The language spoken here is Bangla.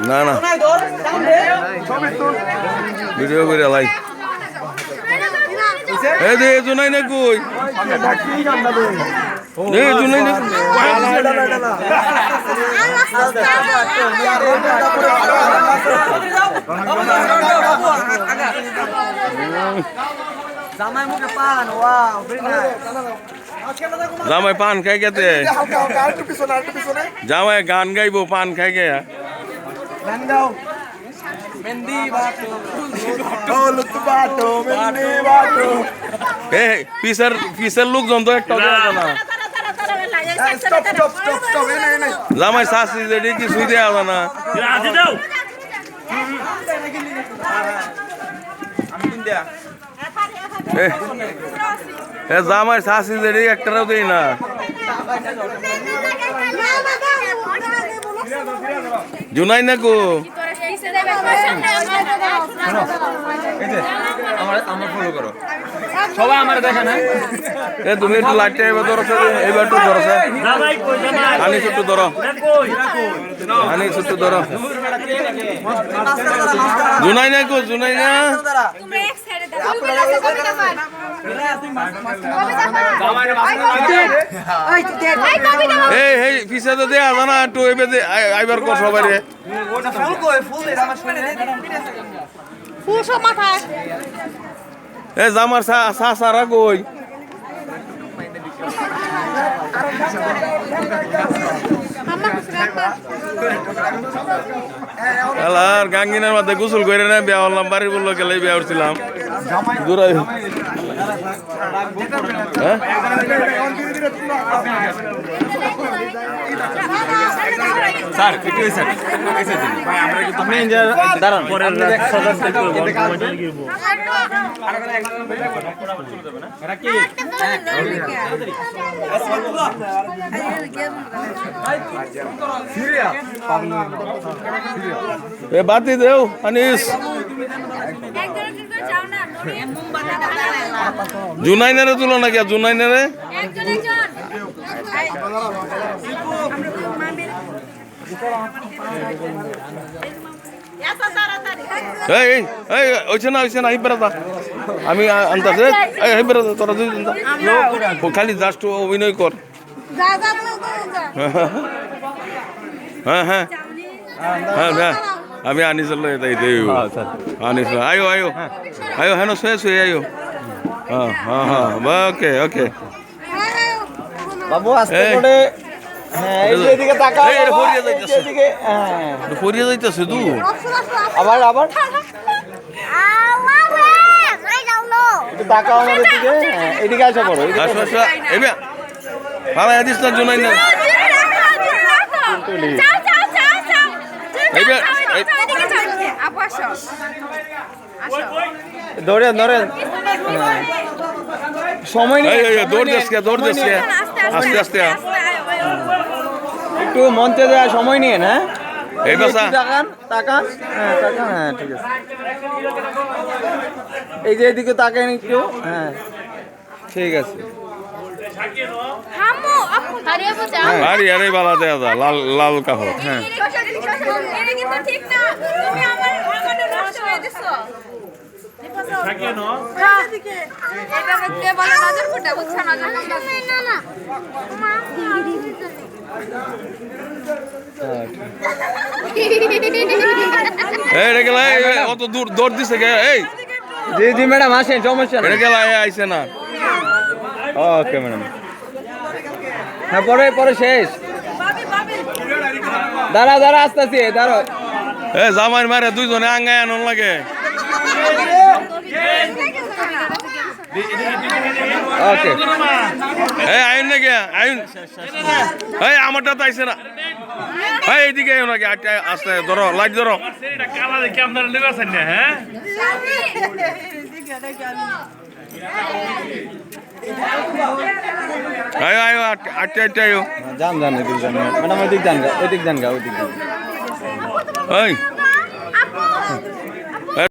না না ভিডিও করে লাই এই দে জুনাই না কই দে জুনাই না জামাই পান খাই গেতে জামাই গান গাইবো পান খাই গে পিসের লোকজন তো একটা না জামাই শাস্তি যেটি কিছুই দেওয়া না জামাই শাস্তি যেটি একটাও দেই না জুনাই না কো সবাই আমার দেখে না তুমি একটু লাইটটা এবার ধরো এবার একটু ধরো আনি ছোট্ট ধরো আনি ছোট্ট ধরো জুনাই না কো জুনাই না এই পিছে তো দেয়া জানা একটু এবার আইবার কর সবাই রে এ জামার সারা কই আর গাঙ্গিনার মধ্যে গোসল করে না বিয়া হলাম বাড়ির বললো গেলে বিয়া উঠছিলাম দূরাই স্যার একটু স্যার আপনি দাঁড়ান এ বাতি দেও আনিস জুনাইনারে তুলো না কে জুনাইনারে আমি আনতাছে তোরা খালি জাস্ট অভিনয় কর হ্যাঁ হ্যাঁ হ্যাঁ হ্যাঁ আমি আনি চলো এটাই আনিস আয়ো আয়ো আয়ো হ্যাঁ শুয়ে শুয়ে আয়ো হ্যাঁ হ্যাঁ হ্যাঁ ওকে ওকে বাবু আস্তে করে হ্যাঁ এই দিকে তাকাও এদিকে হ্যাঁ ফরিয়ে যাইতাছে তুই আবার আবার একটু তাকাও আমাদের দিকে এদিকে আসো করো আসো আসো এবে ভালো আদিস না জুনাই না এবে আপু আসো দৌড়েন দৌড়েন সময় নেই দৌড় দেশকে আস্তে আস্তে একটু মঞ্চে দেওয়া সময় নিয়ে না এই বাসা তাকান তাকান হ্যাঁ তাকান হ্যাঁ ঠিক আছে এই যে এদিকে তাকান একটু হ্যাঁ ঠিক আছে আরে আরে বালা দেয়া দা লাল লাল কাহ হ্যাঁ অত দূর দৌড় দিছে গে এই জি জি ম্যাডাম আসেন সমস্যা নেই গেল আইছে না ওকে ম্যাডাম হ্যাঁ পরে পরে শেষ দাঁড়া দাঁড়া আসতেছি দাঁড়া এ জামাই মারে দুইজনে আঙ্গায় আনন লাগে ওকে এই আইন নাকি আইন এই আমারটা তো আইছে না এই এইদিকে আইও নাকি আস্তে ধরো লাইট ধরো কালা দেখি আপনারা নেবেছেন না হ্যাঁ আয়ো আয়ো আটটা আটটা আয়ো যান যান এদিক যান ম্যাডাম ওইদিক যান ওইদিক যান ওইদিক যান এই